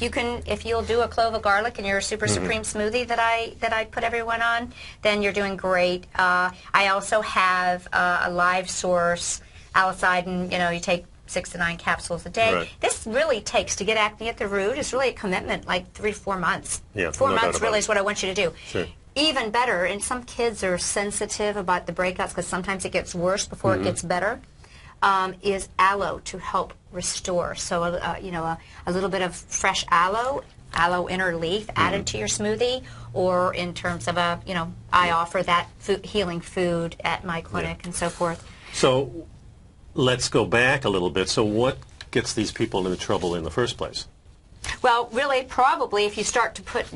you'll do a clove of garlic in your super supreme smoothie that I put everyone on, then you're doing great. I also have a live source alicidin. You take 6 to 9 capsules a day. Right. This really takes to get acne at the root is really a commitment, like 3 to 4 months. Yeah, 4 no doubt months about really it. is what I want you to do. Sure. Even better, and some kids are sensitive about the breakouts because sometimes it gets worse before it gets better, is aloe to help restore. So, a little bit of fresh aloe inner leaf added to your smoothie, or in terms of I offer that healing food at my clinic and so forth. So let's go back a little bit. So what gets these people into trouble in the first place? Well, really, probably if you start to put,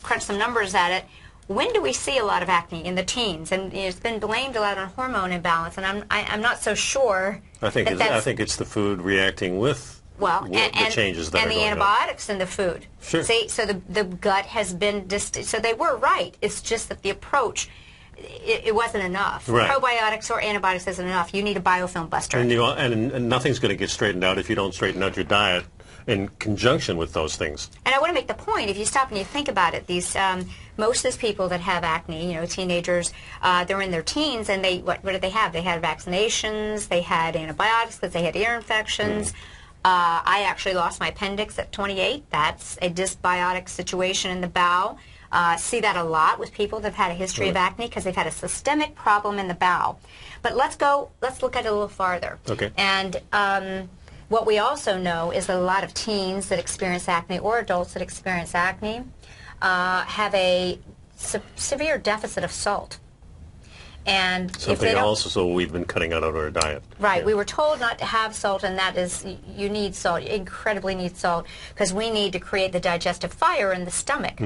crunch some numbers at it, when do we see a lot of acne? In the teens, and it's been blamed a lot on hormone imbalance, and I'm not so sure. I think that that's, it's the food reacting with Well, the changes that and are the going antibiotics in the food. Sure. See, so the gut has been so they were right. It's just that the approach, it wasn't enough. Right. Probiotics or antibiotics isn't enough. You need a biofilm buster. And nothing's going to get straightened out if you don't straighten out your diet in conjunction with those things. And I want to make the point, if you stop and you think about it, these most of these people that have acne, teenagers, they're in their teens, and what did they have? They had vaccinations, they had antibiotics because they had ear infections. I actually lost my appendix at 28. That's a dysbiotic situation in the bowel. See that a lot with people that have had a history of acne because they've had a systemic problem in the bowel. But let's look at it a little farther. Okay. And what we also know is that a lot of teens that experience acne or adults that experience acne have a severe deficit of salt. And something else, so we've been cutting out of our diet. Right. Yeah. We were told not to have salt, and that is, you need salt. You incredibly need salt because we need to create the digestive fire in the stomach.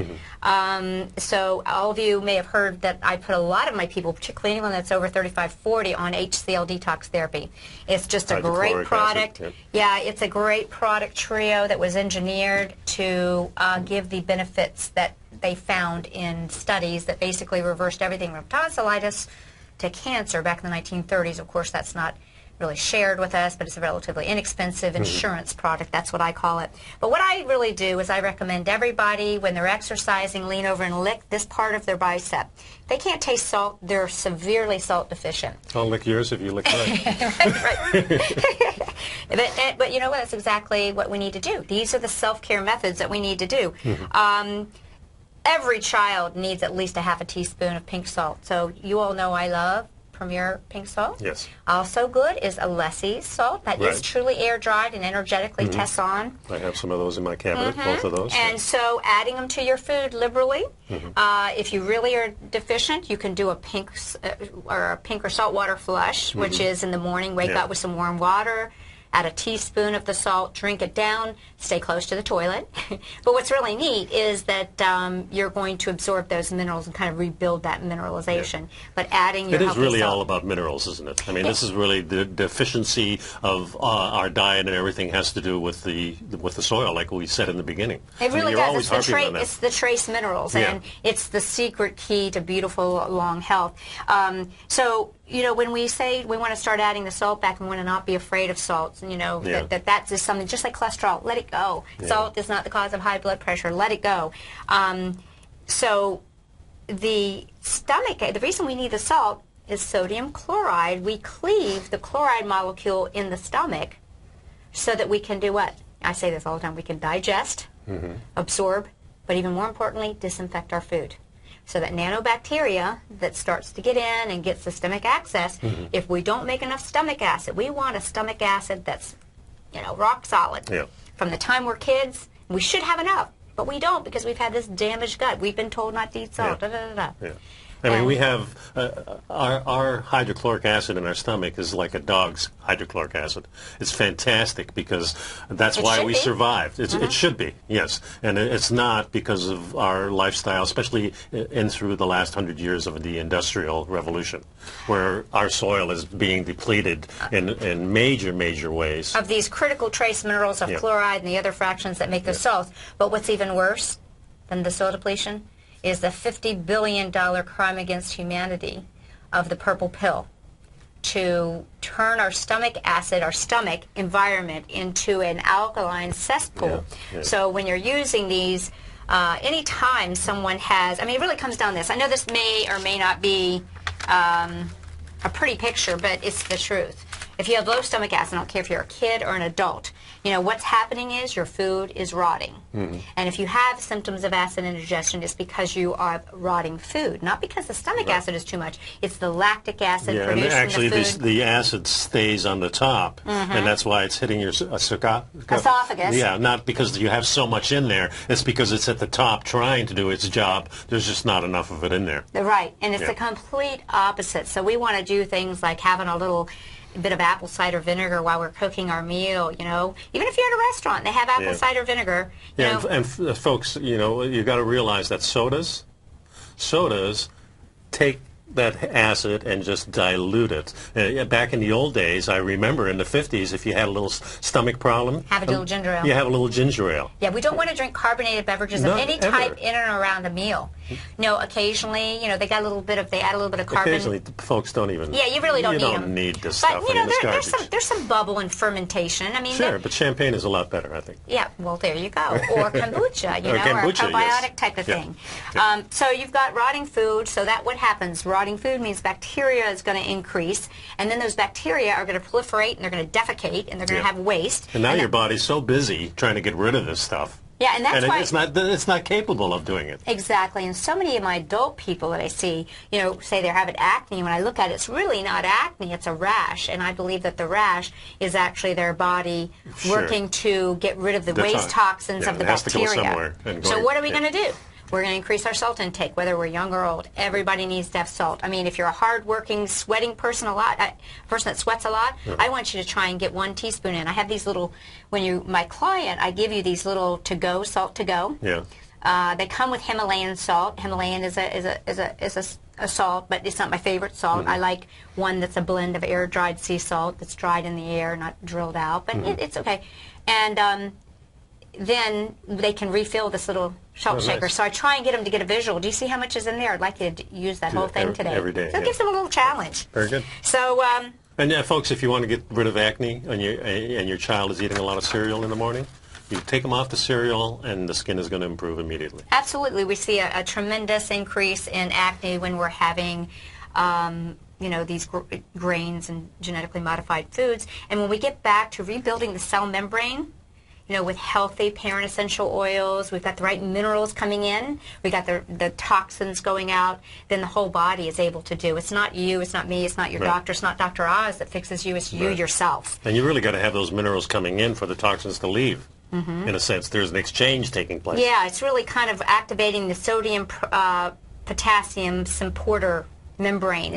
So all of you may have heard that I put a lot of my people, particularly anyone that's over 35, 40, on HCl detox therapy. It's just a great product. Acid, yeah, it's a great product trio that was engineered to give the benefits that they found in studies that basically reversed everything from tonsillitis to cancer back in the 1930s. Of course, that's not really shared with us, but it's a relatively inexpensive insurance product. That's what I call it. But what I really do is I recommend everybody, when they're exercising, lean over and lick this part of their bicep. If they can't taste salt, they're severely salt deficient. I'll lick yours if you lick mine. Right. But you know what? That's exactly what we need to do. These are the self-care methods that we need to do. Every child needs at least a half a teaspoon of pink salt. So you all know I love Premier pink salt. Yes. Also good is Alessi's salt. That is truly air-dried and energetically Tesson. I have some of those in my cabinet, both of those. And so adding them to your food liberally. If you really are deficient, you can do a pink or saltwater flush, which is in the morning, wake up with some warm water, add a teaspoon of the salt, drink it down, stay close to the toilet. But what's really neat is that you're going to absorb those minerals and kind of rebuild that mineralization. But adding your It is really salt. all about minerals, isn't it? I mean, this is really the deficiency of our diet, and everything has to do with the soil, like we said in the beginning. It really you're does. always harping on that. It's the trace minerals, and it's the secret key to beautiful, long health. So, when we say we want to start adding the salt back, and we want to not be afraid of salt, that's just something, just like cholesterol, let it go. Salt is not the cause of high blood pressure, let it go. So the stomach, the reason we need the salt is sodium chloride. We cleave the chloride molecule in the stomach so that we can do what? I say this all the time, we can digest, absorb, but even more importantly, disinfect our food. So that nanobacteria that starts to get in and get systemic access, if we don't make enough stomach acid, we want a stomach acid that's, rock solid. Yeah. From the time we're kids, we should have enough, but we don't because we've had this damaged gut. We've been told not to eat salt. Yeah. I mean, we have our hydrochloric acid in our stomach is like a dog's hydrochloric acid. It's fantastic because that's why we survived. It should be, yes. And it's not because of our lifestyle, especially in through the last 100 years of the Industrial Revolution, where our soil is being depleted in major, major ways. Of these critical trace minerals of chloride and the other fractions that make the salts. But what's even worse than the soil depletion is the $50 billion crime against humanity of the purple pill to turn our stomach acid, our stomach environment, into an alkaline cesspool. So when you're using these, anytime someone has, it really comes down to this. I know this may or may not be a pretty picture, but it's the truth. If you have low stomach acid, I don't care if you're a kid or an adult, what's happening is your food is rotting. And if you have symptoms of acid indigestion, it's because you are rotting food, not because the stomach acid is too much. It's the lactic acid produced and actually from the food. the acid stays on the top, and that's why it's hitting your esophagus. Yeah, not because you have so much in there. It's because it's at the top trying to do its job. There's just not enough of it in there. Right, and it's the complete opposite. So we want to do things like having a little bit of apple cider vinegar while we're cooking our meal, Even if you're at a restaurant, they have apple cider vinegar. And folks, you got to realize that sodas take that acid and just dilute it. Back in the old days, I remember in the 50s, if you had a little stomach problem, have a little ginger ale. You have a little ginger ale. Yeah, we don't want to drink carbonated beverages of any type in and around a meal. No, occasionally, they add a little bit of carbon. Occasionally, folks don't even. Yeah, you really don't need them. You don't need this stuff. But there's some bubble and fermentation. I mean, sure, but champagne is a lot better, I think. Yeah, well, there you go. Or kombucha, or a probiotic type of thing. Yeah. So you've got rotting food. So that what happens? Rotting food means bacteria is going to increase, and then those bacteria are going to proliferate, and they're going to defecate, and they're going to have waste. And now your body's so busy trying to get rid of this stuff. Yeah, and that's why it's not capable of doing it. Exactly, and so many of my adult people that I see, say they're having acne. When I look at it, it's really not acne; it's a rash, and I believe that the rash is actually their body working to get rid of the waste toxins of the bacteria. Has to go somewhere. So what are we going to do? We're going to increase our salt intake, whether we're young or old. Everybody needs to have salt. I mean, if you're a hard-working, sweating person a person that sweats a lot, I want you to try and get 1 teaspoon in. I have these little, my client, I give you these little to-go, salt to-go. Yeah. They come with Himalayan salt. Himalayan is a salt, but it's not my favorite salt. I like one that's a blend of air-dried sea salt that's dried in the air, not drilled out, but it's okay. And then they can refill this little salt shaker. Nice. So I try and get them to get a visual. Do you see how much is in there? I'd like you to use that whole thing today. Every day. So it gives them a little challenge. Very good. So, and folks, if you want to get rid of acne and your child is eating a lot of cereal in the morning, you take them off the cereal and the skin is going to improve immediately. Absolutely. We see a tremendous increase in acne when we're having these grains and genetically modified foods. And when we get back to rebuilding the cell membrane, with healthy parent essential oils, we've got the right minerals coming in, we got the toxins going out, then the whole body is able to do. It's not you, it's not me, it's not your doctor, it's not Dr. Oz that fixes you, it's you yourself. And you really got to have those minerals coming in for the toxins to leave. In a sense, there's an exchange taking place. Yeah, it's really kind of activating the sodium, potassium symporter membrane.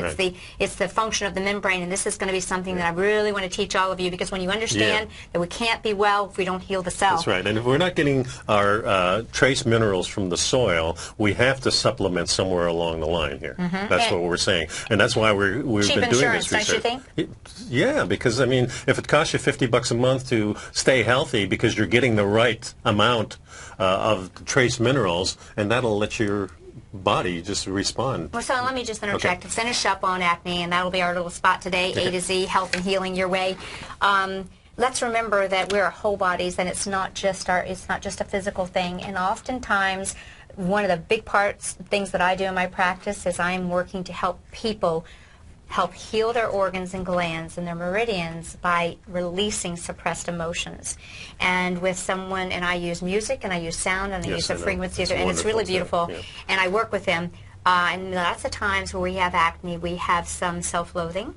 It's the function of the membrane, and this is going to be something that I really want to teach all of you, because when you understand that we can't be well if we don't heal the cell. That's right. And if we're not getting our trace minerals from the soil, we have to supplement somewhere along the line here. That's what we're saying, and that's why we've been doing this research. Cheap insurance, don't you think? Yeah, because I mean, if it costs you $50 a month to stay healthy because you're getting the right amount of trace minerals, and that'll let your body just respond. Well, so let me just interject to finish up on acne, and that'll be our little spot today, A to Z, health and healing your way. Let's remember that we're whole bodies, and it's not just a physical thing. And oftentimes, one of the big things that I do in my practice is I'm working to help people heal their organs and glands and their meridians by releasing suppressed emotions. And with someone, and I use music and I use sound and I use the frequencies, and it's really beautiful. Yeah. And I work with them. And lots of times where we have acne, we have some self-loathing.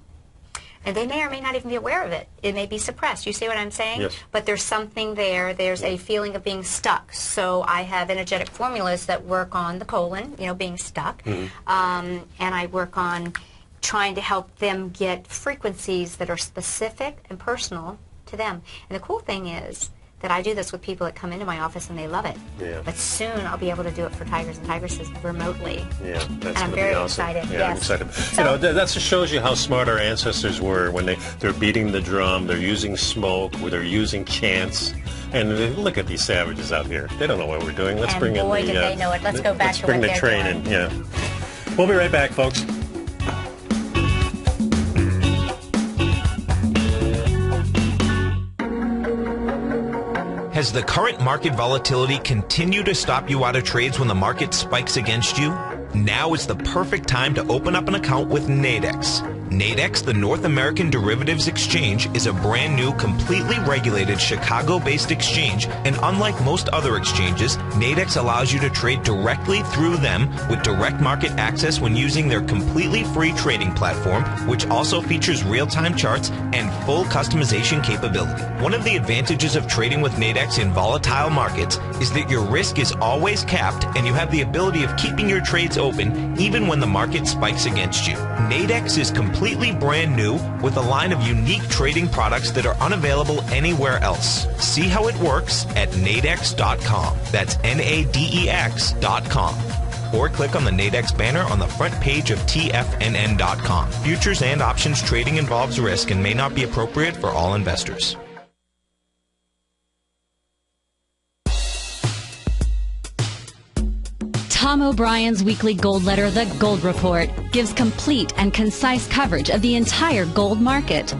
And they may or may not even be aware of it. It may be suppressed. You see what I'm saying? Yes. But there's something there. There's a feeling of being stuck. So I have energetic formulas that work on the colon, being stuck. And I work on trying to help them get frequencies that are specific and personal to them. And the cool thing is that I do this with people that come into my office and they love it. Yeah. But soon I'll be able to do it for tigers and tigresses remotely. Yeah, that's and I'm very excited. Yeah, yes. I'm excited. So, that just shows you how smart our ancestors were when they're beating the drum, they're using smoke, they're using chants. And look at these savages out here. They don't know what we're doing. Let's bring in the... did they know it. Let's go back to what Let's bring the train in. Yeah. We'll be right back, folks. Has the current market volatility continued to stop you out of trades when the market spikes against you? Now is the perfect time to open up an account with Nadex. Nadex, the North American Derivatives Exchange, is a brand new, completely regulated Chicago-based exchange, and unlike most other exchanges, Nadex allows you to trade directly through them with direct market access when using their completely free trading platform, which also features real-time charts and full customization capability. One of the advantages of trading with Nadex in volatile markets is that your risk is always capped and you have the ability of keeping your trades open even when the market spikes against you. Nadex is completely brand new with a line of unique trading products that are unavailable anywhere else. See how it works at nadex.com. That's Nadex.com. or click on the Nadex banner on the front page of TFNN.com. Futures and options trading involves risk and may not be appropriate for all investors. Tom O'Brien's weekly gold letter, The Gold Report, gives complete and concise coverage of the entire gold market.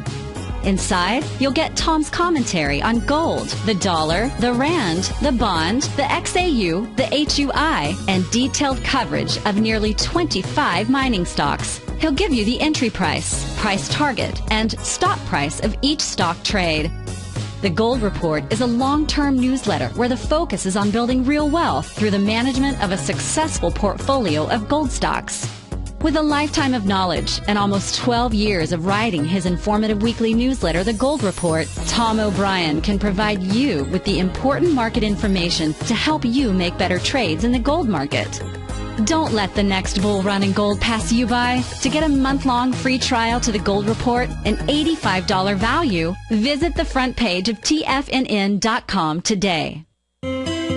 Inside, you'll get Tom's commentary on gold, the dollar, the rand, the bond, the XAU, the HUI, and detailed coverage of nearly 25 mining stocks. He'll give you the entry price, price target, and stop price of each stock trade. The Gold Report is a long-term newsletter where the focus is on building real wealth through the management of a successful portfolio of gold stocks. With a lifetime of knowledge and almost 12 years of writing his informative weekly newsletter, The Gold Report, Tom O'Brien can provide you with the important market information to help you make better trades in the gold market. Don't let the next bull run in gold pass you by. To get a month-long free trial to The Gold Report, an $85 value, visit the front page of TFNN.com today.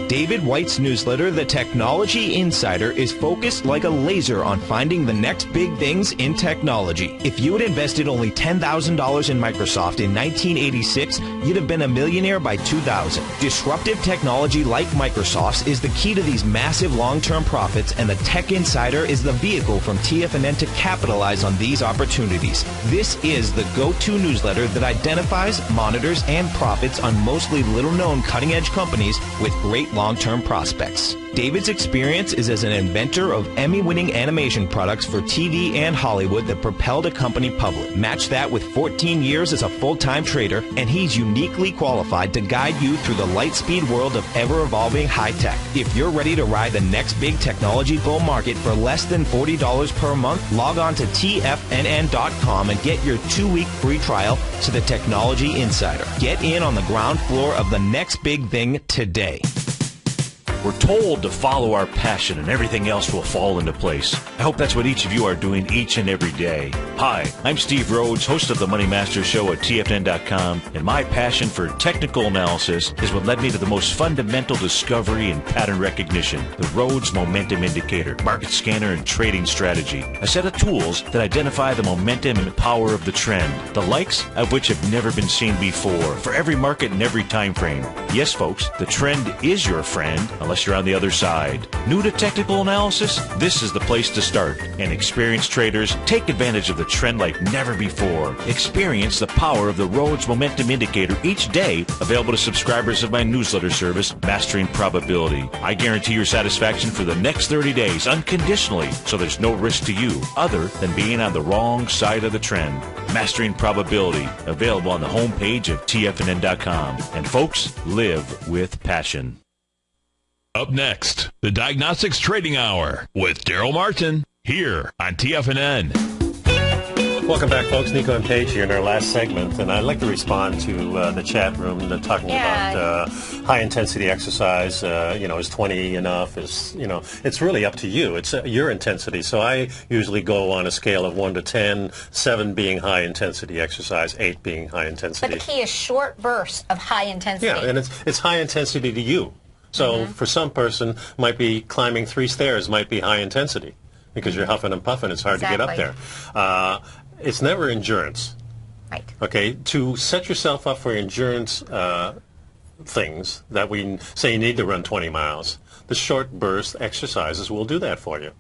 David White's newsletter, The Technology Insider, is focused like a laser on finding the next big things in technology. If you had invested only $10,000 in Microsoft in 1986, you'd have been a millionaire by 2000. Disruptive technology like Microsoft's is the key to these massive long-term profits, and the Tech Insider is the vehicle from TFNN to capitalize on these opportunities. This is the go-to newsletter that identifies, monitors, and profits on mostly little-known cutting-edge companies with great long-term prospects. David's experience is as an inventor of Emmy-winning animation products for TV and Hollywood that propelled a company public. Match that with 14 years as a full-time trader, and he's uniquely qualified to guide you through the light-speed world of ever-evolving high-tech. If you're ready to ride the next big technology bull market for less than $40 per month, log on to TFNN.com and get your 2-week free trial to the Technology Insider. Get in on the ground floor of the next big thing today. We're told to follow our passion and everything else will fall into place. I hope that's what each of you are doing each and every day. Hi, I'm Steve Rhodes, host of the Money Master Show at TFNN.com, and my passion for technical analysis is what led me to the most fundamental discovery in pattern recognition, the Rhodes Momentum Indicator, market scanner, and trading strategy. A set of tools that identify the momentum and power of the trend, the likes of which have never been seen before, for every market and every time frame. Yes, folks, the trend is your friend, unless you're on the other side. New to technical analysis? This is the place to start. And experienced traders take advantage of the trend like never before. Experience the power of the Rhodes Momentum Indicator each day, available to subscribers of my newsletter service, Mastering Probability. I guarantee your satisfaction for the next 30 days unconditionally, so there's no risk to you other than being on the wrong side of the trend. Mastering Probability, available on the homepage of TFNN.com. And folks, live with passion. Up next, the Diagnostics Trading Hour with Daryl Martin here on TFNN. Welcome back, folks. Nico and Paige here in our last segment, and I'd like to respond to the chat room talking about high-intensity exercise. Is 20 enough? It's really up to you. It's your intensity. So I usually go on a scale of 1 to 10, 7 being high-intensity exercise, 8 being high-intensity. But the key is short bursts of high intensity. Yeah, and it's high intensity to you. So for some person, might be climbing 3 stairs might be high intensity because you're huffing and puffing. It's hard to get up there. It's never endurance. Right. Okay. To set yourself up for endurance things that we say you need to run 20 miles, the short burst exercises will do that for you.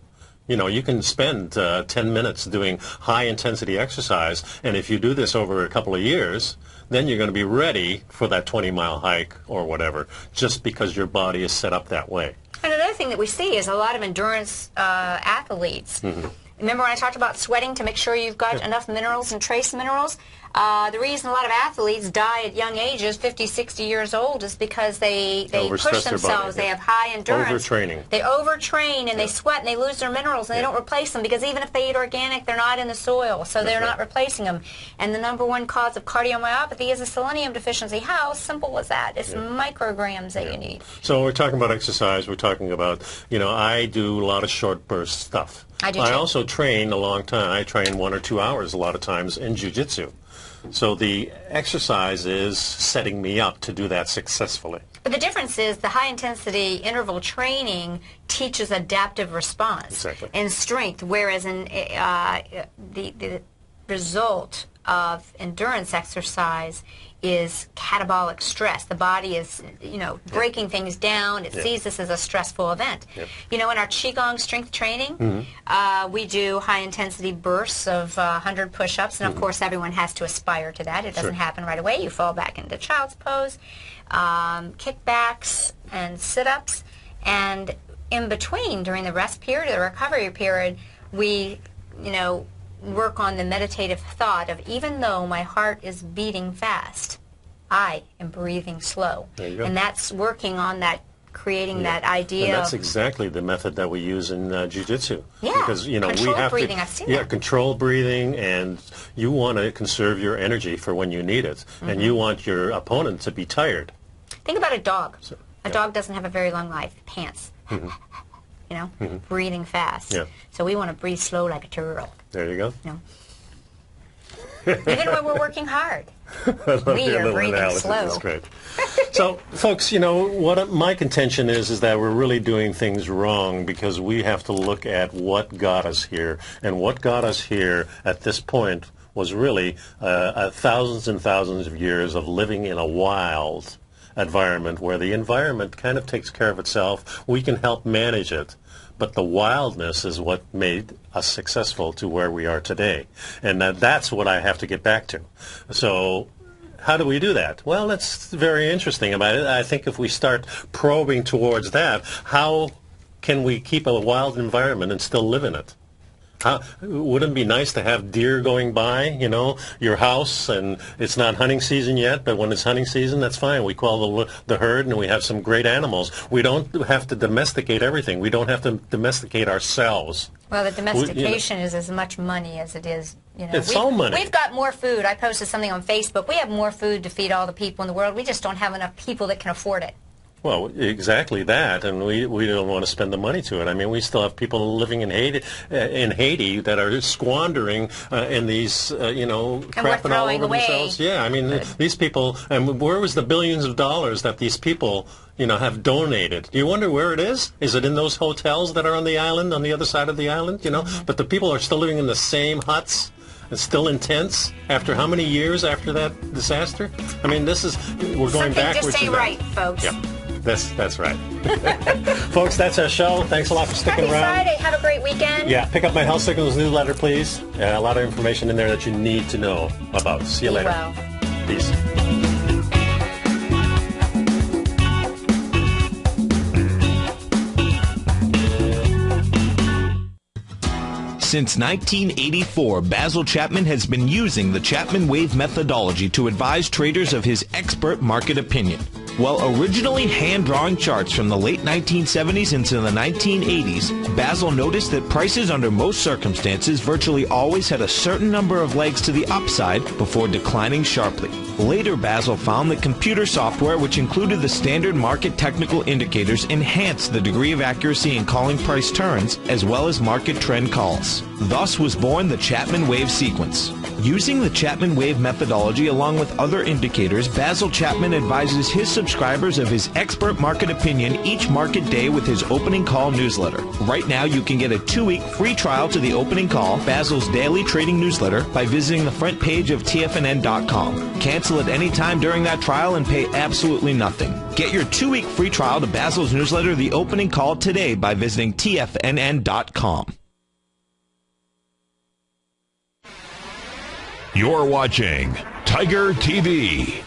You can spend 10 minutes doing high intensity exercise, and if you do this over a couple of years, then you're going to be ready for that 20-mile hike or whatever, just because your body is set up that way. And another thing that we see is a lot of endurance athletes. Remember when I talked about sweating to make sure you've got enough minerals and trace minerals? The reason a lot of athletes die at young ages, 50, 60 years old, is because they push themselves. They have high endurance. Overtraining. They overtrain and they sweat and they lose their minerals and they don't replace them because even if they eat organic, they're not in the soil, so they're not replacing them. And the #1 cause of cardiomyopathy is a selenium deficiency. How simple is that? It's micrograms that you need. So we're talking about exercise. We're talking about, I do a lot of short burst stuff. I do I too. also train a long time. I train 1 or 2 hours a lot of times in jiu-jitsu. So the exercise is setting me up to do that successfully. But the difference is the high-intensity interval training teaches adaptive response and strength, whereas in the result of endurance exercise is catabolic stress. The body is, breaking things down. It sees this as a stressful event. In our Qigong strength training, we do high-intensity bursts of 100 push-ups, and of course everyone has to aspire to that. It doesn't happen right away. You fall back into child's pose, kickbacks, and sit-ups, and in between, during the rest period, the recovery period, we, work on the meditative thought of, even though my heart is beating fast, I am breathing slow. There you go. And that's working on that, creating that idea. And that's exactly the method that we use in jiu-jitsu. Yeah, because we have breathing, to, I've seen that. controlled breathing, and you want to conserve your energy for when you need it, and you want your opponent to be tired. Think about a dog. A dog doesn't have a very long life. Pants. Breathing fast. So we want to breathe slow like a turtle. There you go. Even when we're working hard, we are breathing slow. That's great. So, folks, what my contention is that we're really doing things wrong, because we have to look at what got us here. And what got us here at this point was really thousands and thousands of years of living in a wild environment where the environment kind of takes care of itself. We can help manage it, but the wildness is what made us successful to where we are today. And that's what I have to get back to. So how do we do that? Well, that's very interesting about it. I think if we start probing towards that, how can we keep a wild environment and still live in it? Wouldn't it be nice to have deer going by, your house, and it's not hunting season yet, but when it's hunting season, that's fine. We call the herd, and we have some great animals. We don't have to domesticate everything. We don't have to domesticate ourselves. Well, the domestication is as much money as it is, It's all money. We've got more food. I posted something on Facebook. We have more food to feed all the people in the world. We just don't have enough people that can afford it. Well, exactly that, and we don't want to spend the money to it. I mean, we still have people living in Haiti that are squandering in these, crapping all over themselves. Yeah, I mean, these people, and where was the billions of dollars that these people, have donated? Do you wonder where it is? Is it in those hotels that are on the island, on the other side of the island? But the people are still living in the same huts. It's still in tents after how many years after that disaster? I mean, we're going backwards. Just ain't right, folks. Yeah. That's right. Folks, that's our show. Thanks a lot for sticking around. Happy Friday. Have a great weekend. Yeah, pick up my Health Signals newsletter, please. A lot of information in there that you need to know about. See you later. Well. Peace. Since 1984, Basil Chapman has been using the Chapman Wave methodology to advise traders of his expert market opinion. While originally hand-drawing charts from the late 1970s into the 1980s, Basil noticed that prices under most circumstances virtually always had a certain number of legs to the upside before declining sharply. Later, Basil found that computer software, which included the standard market technical indicators, enhanced the degree of accuracy in calling price turns, as well as market trend calls. Thus was born the Chapman Wave sequence. Using the Chapman Wave methodology along with other indicators, Basil Chapman advises his subscribers of his expert market opinion each market day with his opening call newsletter. Right now, you can get a 2-week free trial to the opening call, Basil's daily trading newsletter, by visiting the front page of TFNN.com. Cancel at any time during that trial and pay absolutely nothing. Get your 2-week free trial to Basil's newsletter, The Opening Call, today by visiting TFNN.com. You're watching Tiger TV.